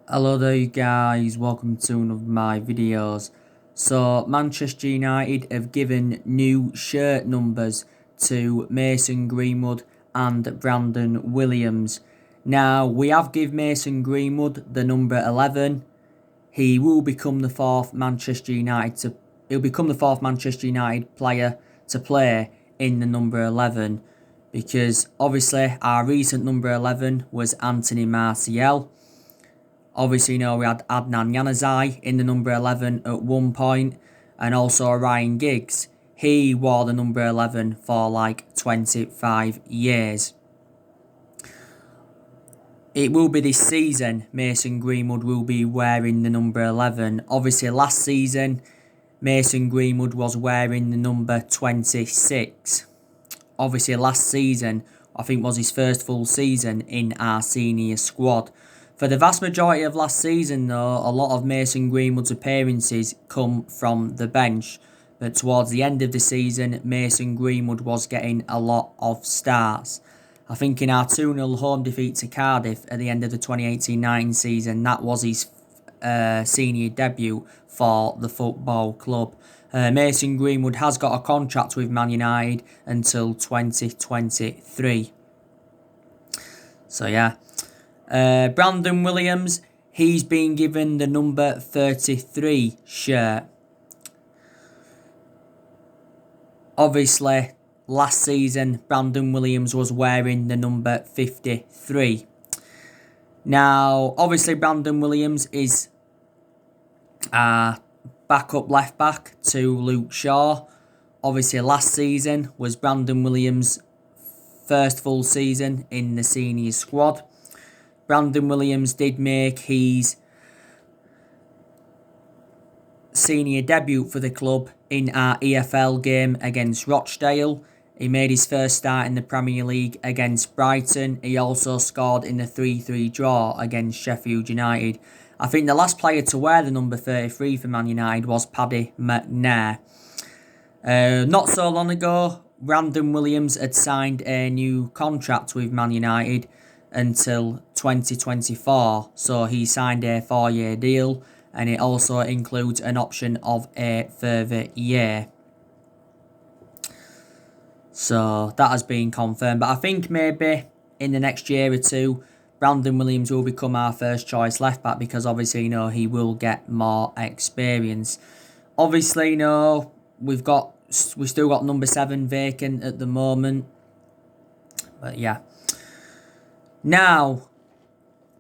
Hello there you guys, welcome to one of my videos. So Manchester United have given new shirt numbers to Mason Greenwood and Brandon Williams. Now we have given Mason Greenwood the number 11. He will become the fourth Manchester United player to play in the number 11, because obviously our recent number 11 was Anthony Martial. Obviously, we had Adnan Januzaj in the number 11 at one point, and also Ryan Giggs. He wore the number 11 for like 25 years. It will be this season Mason Greenwood will be wearing the number 11. Obviously, last season Mason Greenwood was wearing the number 26. Obviously, last season I think was his first full season in our senior squad. For the vast majority of last season, though, a lot of Mason Greenwood's appearances come from the bench. But towards the end of the season, Mason Greenwood was getting a lot of starts. I think in our 2-0 home defeat to Cardiff at the end of the 2018-19 season, that was his senior debut for the football club. Mason Greenwood has got a contract with Man United until 2023. So yeah. Brandon Williams, he's been given the number 33 shirt. Obviously, last season, Brandon Williams was wearing the number 53. Now, obviously, Brandon Williams is a backup left back to Luke Shaw. Obviously, last season was Brandon Williams' first full season in the senior squad. Brandon Williams did make his senior debut for the club in our EFL game against Rochdale. He made his first start in the Premier League against Brighton. He also scored in the 3-3 draw against Sheffield United. I think the last player to wear the number 33 for Man United was Paddy McNair. Not so long ago, Brandon Williams had signed a new contract with Man United until 2024. So he signed a 4-year deal, and it also includes an option of a further year. So that has been confirmed. But I think maybe in the next year or two, Brandon Williams will become our first choice left back, because obviously, he will get more experience. Obviously, we've still got number 7 vacant at the moment. But yeah. Now,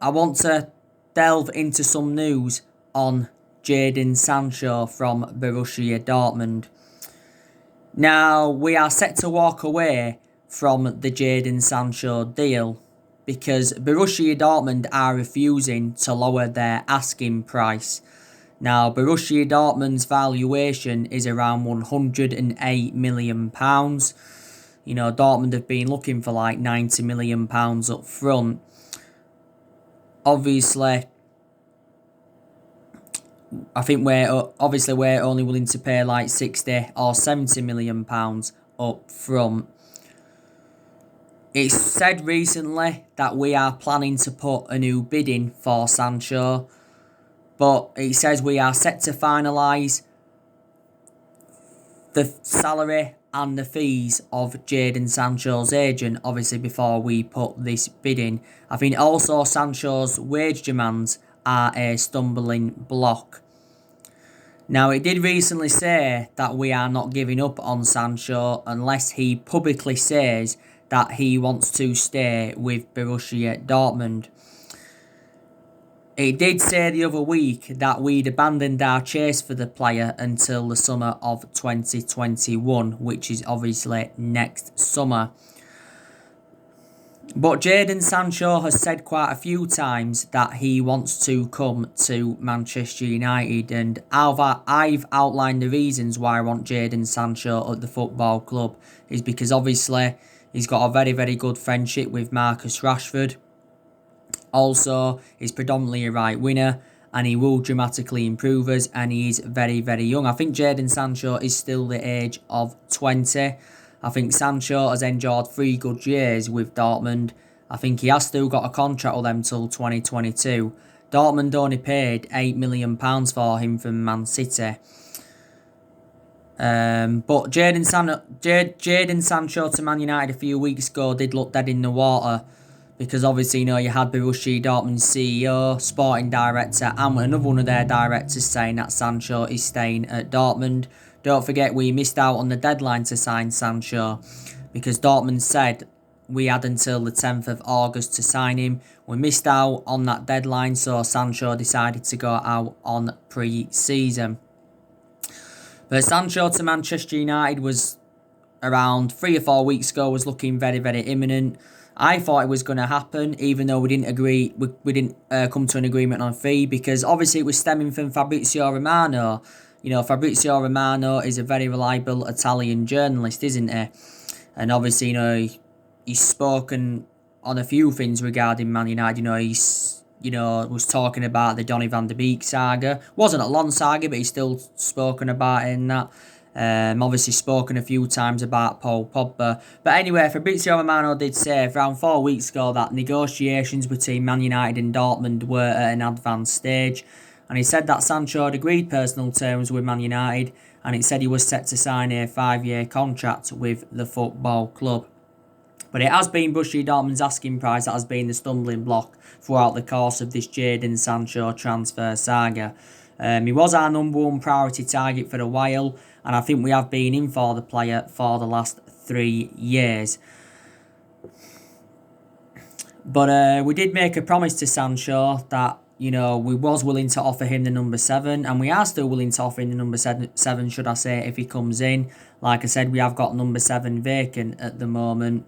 I want to delve into some news on Jadon Sancho from Borussia Dortmund. Now, we are set to walk away from the Jadon Sancho deal because Borussia Dortmund are refusing to lower their asking price. Now, Borussia Dortmund's valuation is around £108 million. Dortmund have been looking for like £90 million up front. Obviously, I think we're only willing to pay like £60 or £70 million up front. It's said recently that we are planning to put a new bid in for Sancho, but it says we are set to finalise the salary and the fees of Jadon Sancho's agent, obviously, before we put this bid in. I think also Sancho's wage demands are a stumbling block. Now, it did recently say that we are not giving up on Sancho unless he publicly says that he wants to stay with Borussia Dortmund. It did say the other week that we'd abandoned our chase for the player until the summer of 2021, which is obviously next summer. But Jadon Sancho has said quite a few times that he wants to come to Manchester United, and I've outlined the reasons why I want Jadon Sancho at the football club. Is because obviously he's got a very, very good friendship with Marcus Rashford. Also, he's predominantly a right winger, and he will dramatically improve us, and he is very, very young. I think Jadon Sancho is still the age of 20. I think Sancho has endured 3 good years with Dortmund. I think he has still got a contract with them till 2022. Dortmund only paid £8 million for him from Man City. But Jadon Sancho to Man United a few weeks ago did look dead in the water, because obviously, you had Borussia Dortmund's CEO, sporting director, and another one of their directors saying that Sancho is staying at Dortmund. Don't forget, we missed out on the deadline to sign Sancho, because Dortmund said we had until the 10th of August to sign him. We missed out on that deadline, so Sancho decided to go out on pre-season. But Sancho to Manchester United was around 3 or 4 weeks ago, was looking very, very imminent. I thought it was going to happen, even though we didn't agree. We didn't come to an agreement on fee, because obviously it was stemming from Fabrizio Romano. Fabrizio Romano is a very reliable Italian journalist, isn't he? And obviously, he's spoken on a few things regarding Man United. He's was talking about the Donny van de Beek saga. Wasn't a long saga, but he's still spoken about it in that. Obviously spoken a few times about Paul Pogba. But anyway, Fabrizio Romano did say around 4 weeks ago that negotiations between Man United and Dortmund were at an advanced stage. And he said that Sancho had agreed personal terms with Man United, and it said he was set to sign a 5-year contract with the football club. But it has been Borussia Dortmund's asking price that has been the stumbling block throughout the course of this Jadon Sancho transfer saga. He was our number one priority target for a while, and I think we have been in for the player for the last 3 years. But we did make a promise to Sancho that, we was willing to offer him the number 7, and we are still willing to offer him the number 7, should I say, if he comes in. Like I said, we have got number 7 vacant at the moment.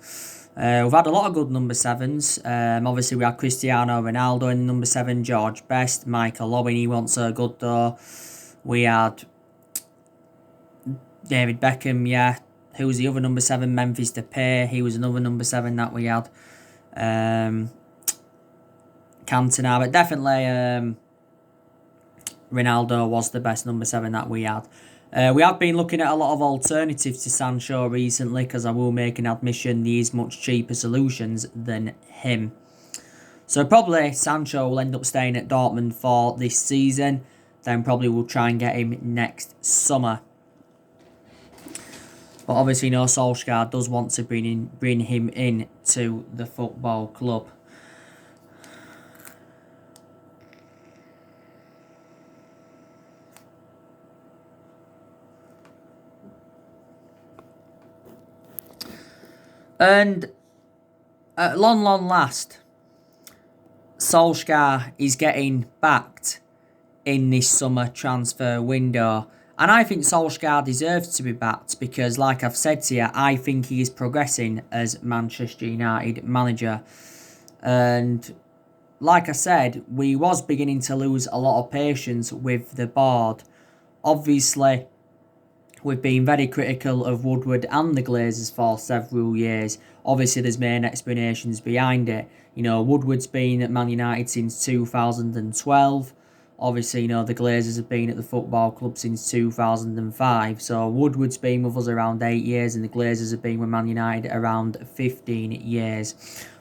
We've had a lot of good number 7s. Obviously, we had Cristiano Ronaldo in number 7, George Best, Michael Owen, he wasn't so good though. We had David Beckham, yeah. Who was the other number 7? Memphis Depay, he was another number 7 that we had. Cantona, but definitely Ronaldo was the best number 7 that we had. We have been looking at a lot of alternatives to Sancho recently, because I will make an admission there is much cheaper solutions than him. So probably Sancho will end up staying at Dortmund for this season, then probably we'll try and get him next summer. But obviously, Solskjaer does want to bring him in to the football club. And at long last, Solskjaer is getting backed in this summer transfer window. And I think Solskjaer deserves to be backed, because, like I've said to you, I think he is progressing as Manchester United manager. And like I said, we was beginning to lose a lot of patience with the board. Obviously, we've been very critical of Woodward and the Glazers for several years. Obviously, there's main explanations behind it. Woodward's been at Man United since 2012. Obviously, the Glazers have been at the football club since 2005. So Woodward's been with us around 8 years, and the Glazers have been with Man United around 15 years.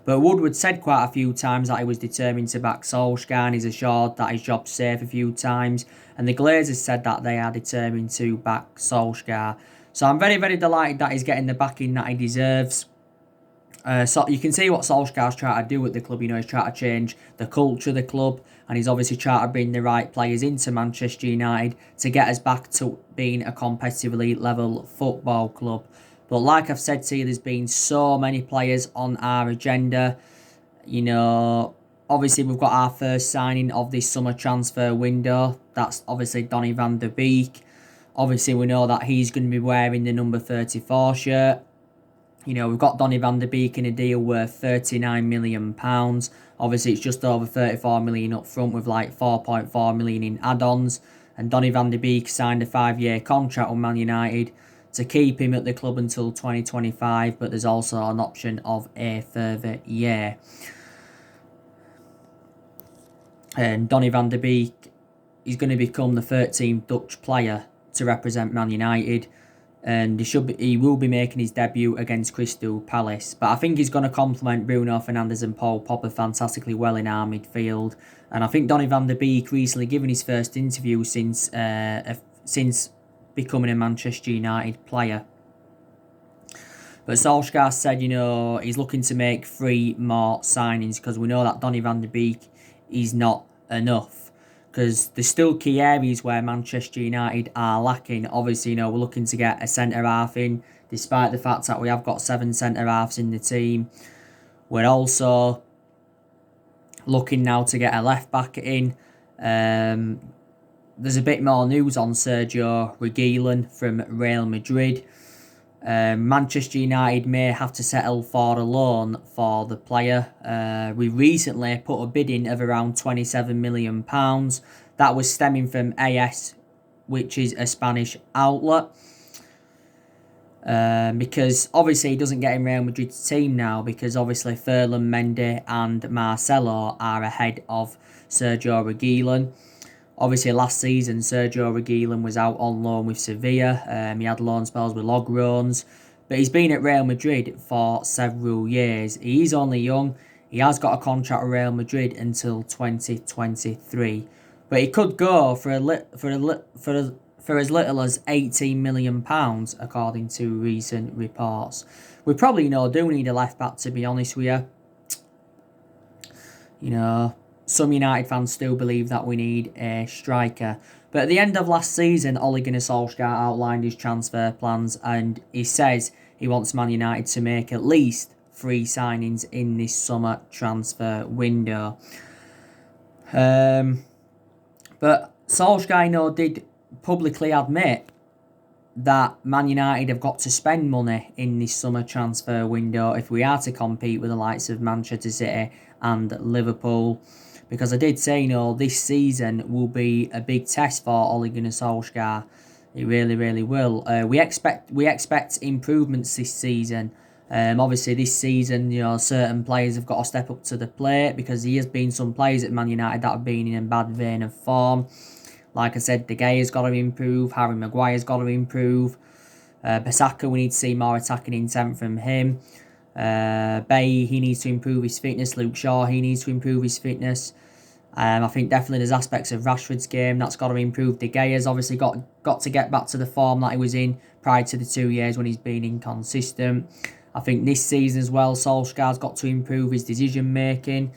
But Woodward said quite a few times that he was determined to back Solskjaer, and he's assured that his job's safe a few times. And the Glazers said that they are determined to back Solskjaer. So I'm very, very delighted that he's getting the backing that he deserves. So you can see what Solskjaer's trying to do at the club. He's trying to change the culture of the club, and he's obviously trying to bring the right players into Manchester United to get us back to being a competitive elite level football club. But like I've said to you, there's been so many players on our agenda. Obviously we've got our first signing of this summer transfer window. That's obviously Donny van de Beek. Obviously we know that he's going to be wearing the number 34 shirt. We've got Donny van de Beek in a deal worth £39 million. Obviously, it's just over £34 million up front, with like £4.4 million in add-ons. And Donny van de Beek signed a 5-year contract with Man United to keep him at the club until 2025, but there's also an option of a further year. And Donny van de Beek is going to become the 13th Dutch player to represent Man United. and he will be making his debut against Crystal Palace. But I think he's going to complement Bruno Fernandes and Paul Pogba fantastically well in our midfield. And I think Donny van der Beek recently given his first interview since becoming a Manchester United player. But Solskjaer said, he's looking to make 3 more signings because we know that Donny van der Beek is not enough. Because there's still key areas where Manchester United are lacking. Obviously, we're looking to get a centre-half in, despite the fact that we have got 7 centre-halves in the team. We're also looking now to get a left-back in. There's a bit more news on Sergio Reguilon from Real Madrid. Manchester United may have to settle for a loan for the player. We recently put a bid in of around £27 million. That was stemming from AS, which is a Spanish outlet. Because obviously he doesn't get in Real Madrid's team now, because obviously Ferland Mendy and Marcelo are ahead of Sergio Reguilon. Obviously, last season, Sergio Reguilon was out on loan with Sevilla. He had loan spells with Logroñés. But he's been at Real Madrid for several years. He is only young. He has got a contract with Real Madrid until 2023. But he could go for as little as £18 million, according to recent reports. We probably, do need a left-back, to be honest with you. Some United fans still believe that we need a striker. But at the end of last season, Ole Gunnar Solskjaer outlined his transfer plans, and he says he wants Man United to make at least 3 signings in this summer transfer window. But Solskjaer, did publicly admit that Man United have got to spend money in this summer transfer window if we are to compete with the likes of Manchester City and Liverpool. Because I did say, this season will be a big test for Ole Gunnar Solskjaer. It really, really will. We expect improvements this season. Obviously, this season, certain players have got to step up to the plate, because there has been some players at Man United that have been in a bad vein of form. Like I said, De Gea's got to improve. Harry Maguire's got to improve. Bissaka, we need to see more attacking intent from him. Bay, he needs to improve his fitness. Luke Shaw, he needs to improve his fitness. I think definitely there's aspects of Rashford's game that's got to improve. De Gea's obviously got to get back to the form that he was in prior to the 2 years when he's been inconsistent. I think this season as well, Solskjaer's got to improve his decision making.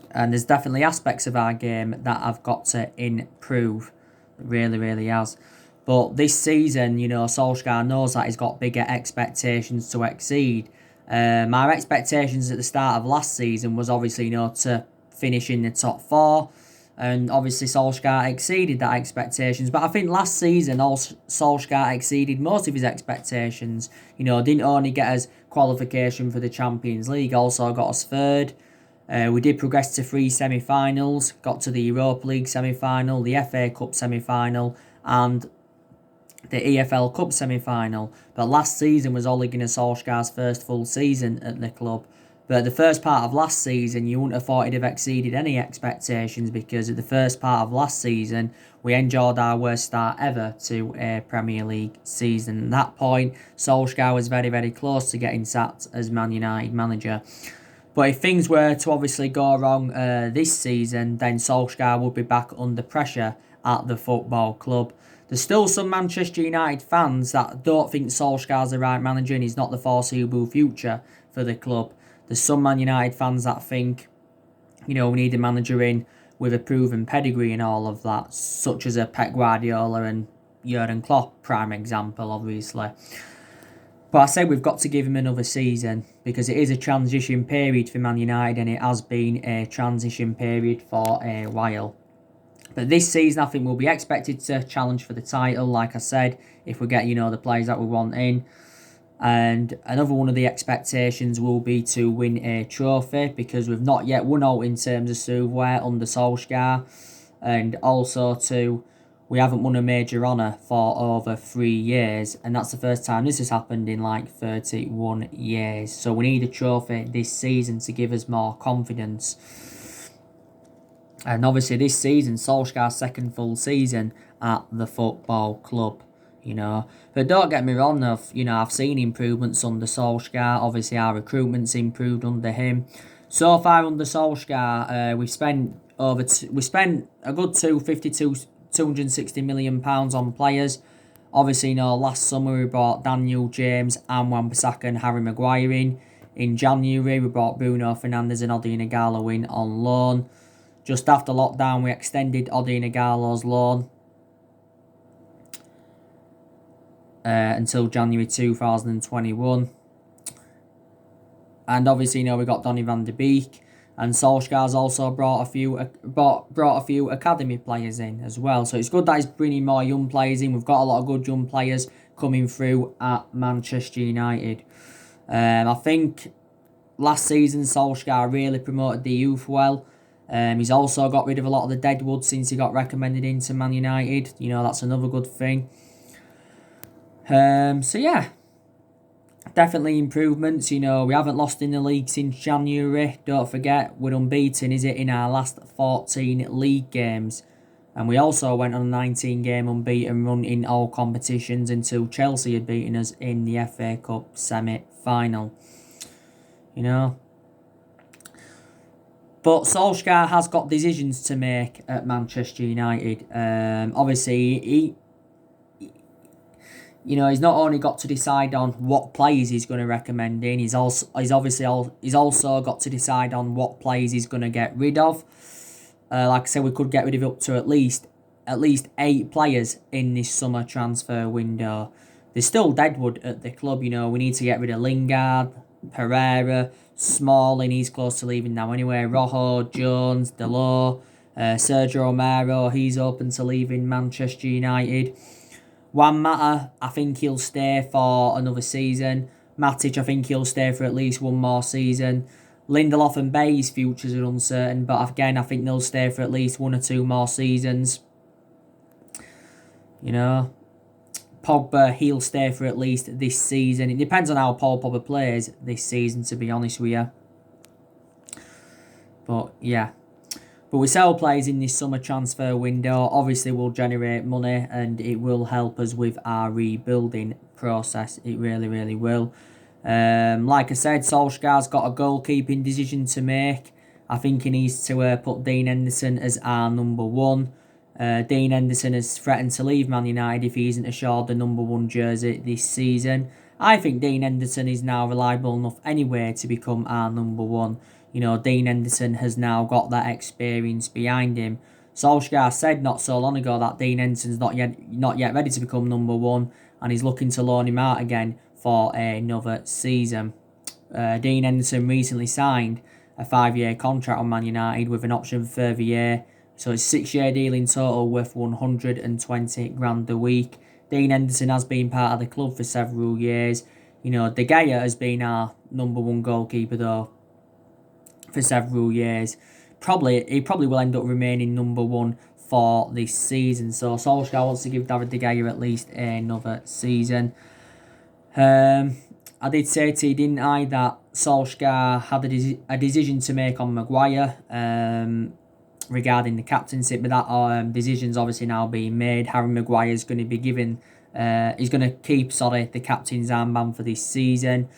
And there's definitely aspects of our game that have got to improve. It really, really has. But this season, Solskjaer knows that he's got bigger expectations to exceed. My expectations at the start of last season was obviously, to finish in the top 4. And obviously Solskjaer exceeded that expectations. But I think last season, Solskjaer exceeded most of his expectations. Didn't only get us qualification for the Champions League, also got us 3rd. We did progress to 3 semi-finals, got to the Europa League semi-final, the FA Cup semi-final, and the EFL Cup semi-final. But last season was Ole Gunnar Solskjaer's first full season at the club. But the first part of last season, you wouldn't have thought he'd have exceeded any expectations, because at the first part of last season, we enjoyed our worst start ever to a Premier League season. At that point, Solskjaer was very, very close to getting sacked as Man United manager. But if things were to obviously go wrong this season, then Solskjaer would be back under pressure at the football club. There's still some Manchester United fans that don't think Solskjaer's the right manager and he's not the foreseeable future for the club. There's some Man United fans that think, we need a manager in with a proven pedigree and all of that, such as a Pep Guardiola and Jurgen Klopp, prime example, obviously. But I said we've got to give him another season, because it is a transition period for Man United, and it has been a transition period for a while. But this season, I think we'll be expected to challenge for the title, like I said, if we get, the players that we want in. And another one of the expectations will be to win a trophy, because we've not yet won out in terms of silverware under Solskjaer. And also we haven't won a major honour for over 3 years, and that's the first time this has happened in 31 years. So we need a trophy this season to give us more confidence. And obviously this season, Solskjaer's second full season at the football club, you know. But don't get me wrong, I've seen improvements under Solskjaer. Obviously our recruitment's improved under him. So far under Solskjaer, we spent a good 260 million pounds on players. Obviously, last summer we bought Daniel James and Wan-Bissaka and Harry Maguire in. In January, we bought Bruno Fernandes and Odi Nagalo in on loan. Just after lockdown, we extended Odi Nagalo's loan until January 2021. And obviously, we got Donny van de Beek. And Solskjaer's also brought a few academy players in as well. So it's good that he's bringing more young players in. We've got a lot of good young players coming through at Manchester United. I think last season Solskjaer really promoted the youth well. He's also got rid of a lot of the deadwood since he got recommended into Man United. That's another good thing. So yeah, definitely improvements. We haven't lost in the league since January. Don't forget, we're unbeaten, in our last 14 league games. And we also went on a 19-game unbeaten run in all competitions until Chelsea had beaten us in the FA Cup semi-final. But Solskjaer has got decisions to make at Manchester United. Obviously, he's not only got to decide on what players he's going to recommend in. He's also got to decide on what players he's going to get rid of. Like I said, we could get rid of up to at least 8 players in this summer transfer window. There's still deadwood at the club. We need to get rid of Lingard, Pereira, Smalling. He's close to leaving now anyway. Rojo, Jones, Delors, Sergio Romero. He's open to leaving Manchester United. Juan Mata, I think he'll stay for another season. Matic, I think he'll stay for at least one more season. Lindelof and Bay's futures are uncertain, but again, I think they'll stay for at least 1 or 2 more seasons. Pogba, he'll stay for at least this season. It depends on how Paul Pogba plays this season, to be honest with you. But yeah. But we sell players in this summer transfer window. Obviously, we'll generate money and it will help us with our rebuilding process. It really, really will. Like I said, Solskjaer's got a goalkeeping decision to make. I think he needs to put Dean Henderson as our number 1. Dean Henderson has threatened to leave Man United if he isn't assured the number 1 jersey this season. I think Dean Henderson is now reliable enough anyway to become our number 1. Dean Henderson has now got that experience behind him. Solskjaer said not so long ago that Dean Henderson's not yet ready to become number 1, and he's looking to loan him out again for another season. Dean Henderson recently signed a 5-year contract on Man United with an option for a further year. So it's a 6-year deal in total worth 120 grand a week. Dean Henderson has been part of the club for several years. De Gea has been our number 1 goalkeeper though for several years. He probably will end up remaining number 1 for this season. So Solskjaer wants to give David De Gea at least another season. I did say to you, didn't I, that Solskjaer had a decision to make on Maguire regarding the captaincy, but that decision's obviously now being made. Harry Maguire is going to be given, he's going to keep the captain's armband for this season.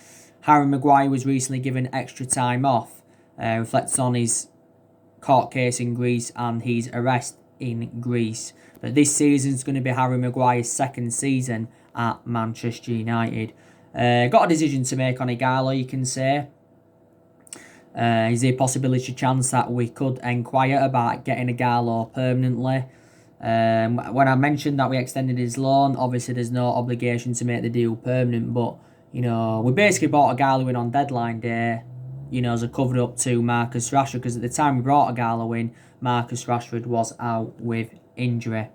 Harry Maguire was recently given extra time off, reflects on his court case in Greece and his arrest in Greece. But this season's going to be Harry Maguire's second season at Manchester United. Got a decision to make on Igalo, you can say. Is there a possibility chance that we could inquire about getting Igalo permanently? When I mentioned that we extended his loan, obviously there's no obligation to make the deal permanent, but we basically bought Igalo in on deadline day, as a cover up to Marcus Rashford, because at the time we brought Igalo in, Marcus Rashford was out with injury.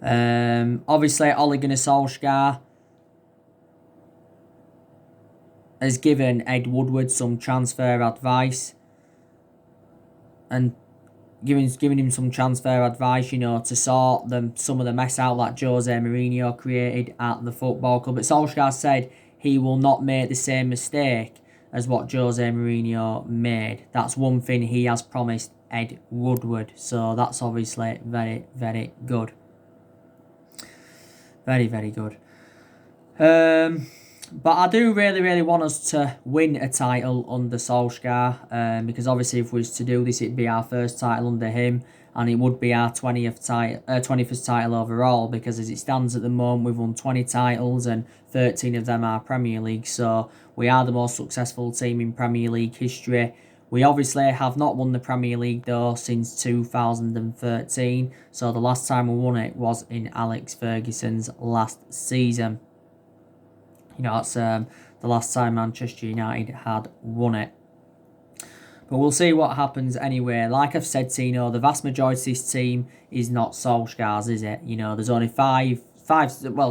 Obviously Ole Gunnar Solskjaer has given Ed Woodward some transfer advice, and giving him some transfer advice, to sort some of the mess out that Jose Mourinho created at the football club. But Solskjaer said he will not make the same mistake as what Jose Mourinho made. That's one thing he has promised Ed Woodward. So that's obviously very, very good. Very, very good. But I do really, really want us to win a title under Solskjaer, because obviously if we was to do this, it'd be our first title under him, and it would be our 21st title overall, because as it stands at the moment, we've won 20 titles and 13 of them are Premier League, so we are the most successful team in Premier League history. We obviously have not won the Premier League though since 2013, so the last time we won it was in Alex Ferguson's last season. You know, that's the last time Manchester United had won it. But we'll see what happens anyway. Like I've said, Tino, the vast majority of this team is not Solskjaer's, is it? You know, there's only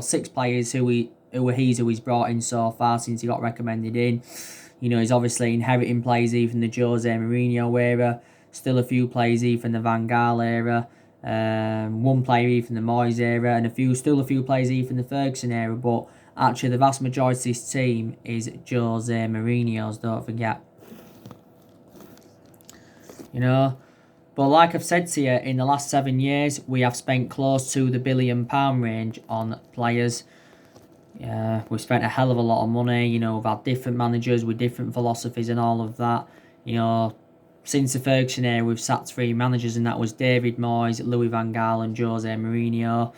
six players who he's brought in so far since he got recommended in. You know, he's obviously inheriting players even the Jose Mourinho era. Still a few players even the Van Gaal era. One player even the Moyes era. And still a few players even the Ferguson era. But actually, the vast majority of this team is Jose Mourinho's, don't forget. You know, but like I've said to you, in the last 7 years, we have spent close to the £1 billion range on players. We've spent a hell of a lot of money. You know, we've had different managers with different philosophies and all of that. You know, since the Ferguson era, we've sacked 3 managers, and that was David Moyes, Louis van Gaal and Jose Mourinho.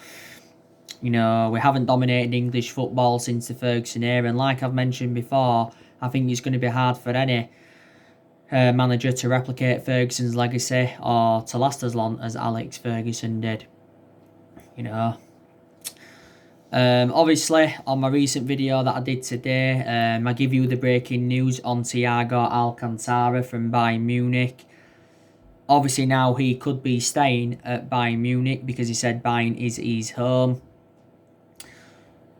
You know, we haven't dominated English football since the Ferguson era, and like I've mentioned before, I think it's going to be hard for any manager to replicate Ferguson's legacy or to last as long as Alex Ferguson did. You know, obviously on my recent video that I did today, I give you the breaking news on Thiago Alcantara from Bayern Munich. Obviously now he could be staying at Bayern Munich because he said Bayern is his home.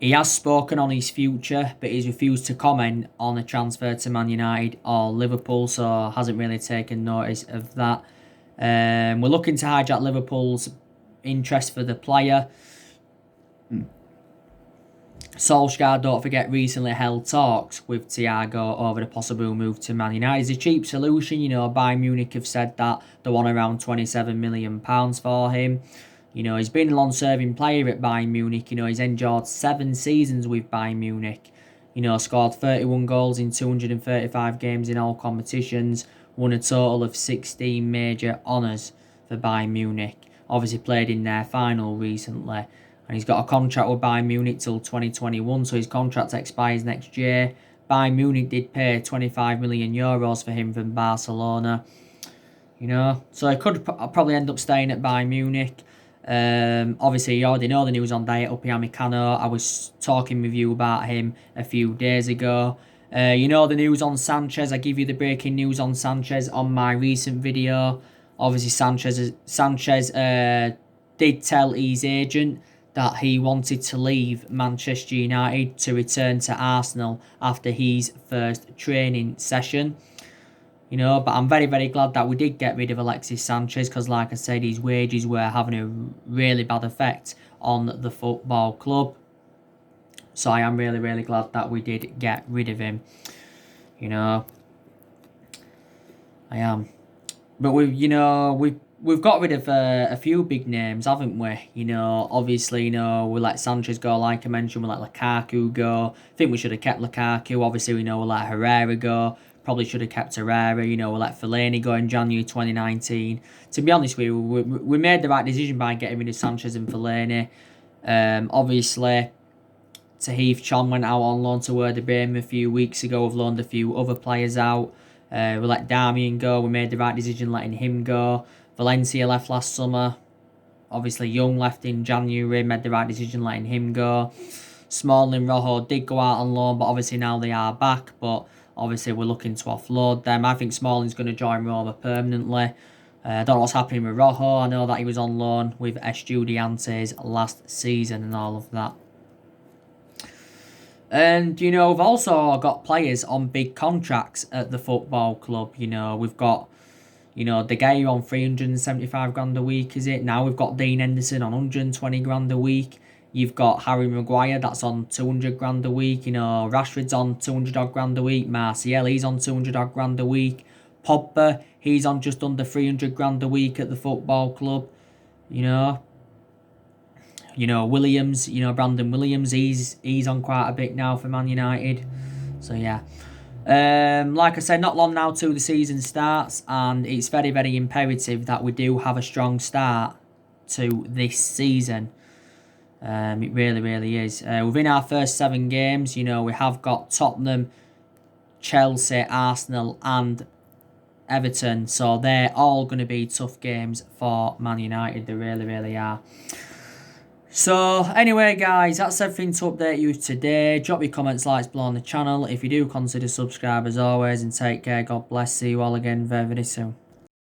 He has spoken on his future, but he's refused to comment on a transfer to Man United or Liverpool, so hasn't really taken notice of that. We're looking to hijack Liverpool's interest for the player. Solskjaer, don't forget, recently held talks with Thiago over the possible move to Man United. It's a cheap solution, you know. Bayern Munich have said that they want around £27 million for him. You know, he's been a long-serving player at Bayern Munich. You know, he's endured 7 seasons with Bayern Munich. You know, scored 31 goals in 235 games in all competitions. Won a total of 16 major honours for Bayern Munich. Obviously played in their final recently. And he's got a contract with Bayern Munich till 2021, so his contract expires next year. Bayern Munich did pay €25 million for him from Barcelona. You know, so he could probably end up staying at Bayern Munich. Obviously, you already know the news on Dayot Upamecano. I was talking with you about him a few days ago. You know the news on Sanchez. I give you the breaking news on Sanchez on my recent video. Obviously, Sanchez did tell his agent that he wanted to leave Manchester United to return to Arsenal after his first training session. You know, but I'm very, very glad that we did get rid of Alexis Sanchez because, like I said, his wages were having a really bad effect on the football club. So I am really, really glad that we did get rid of him. You know, I am. But we've got rid of a few big names, haven't we? You know, obviously, you know, we let Sanchez go, like I mentioned, we let Lukaku go. I think we should have kept Lukaku. Obviously, we know we let Herrera go. Probably should have kept Herrera. You know, we let Fellaini go in January 2019. To be honest with you, we made the right decision by getting rid of Sanchez and Fellaini. Obviously, Tahith Chong went out on loan to Werder Bremen a few weeks ago. We've loaned a few other players out. We let Darmian go. We made the right decision letting him go. Valencia left last summer. Obviously, Young left in January. Made the right decision letting him go. Smalling, Rojo did go out on loan, but obviously now they are back. But obviously, we're looking to offload them. I think Smalling's going to join Roma permanently. I don't know what's happening with Rojo. I know that he was on loan with Estudiantes last season and all of that. And, you know, we've also got players on big contracts at the football club. You know, we've got, you know, De Gea on 375 grand a week, is it? Now we've got Dean Henderson on 120 grand a week. You've got Harry Maguire, that's on 200 grand a week. You know, Rashford's on 200 odd grand a week. Martial, he's on 200 odd grand a week. Pogba, he's on just under 300 grand a week at the football club. You know, Williams, Brandon Williams, he's on quite a bit now for Man United. So yeah. Like I said, not long now till the season starts, and it's very, very imperative that we do have a strong start to this season. It really, really is. Within our first 7 games, we have got Tottenham, Chelsea, Arsenal, and Everton. So they're all going to be tough games for Man United. They really, really are. So anyway, guys, that's everything to update you today. Drop your comments, likes below on the channel. If you do, consider subscribe as always, and take care. God bless. See you all again very, very soon.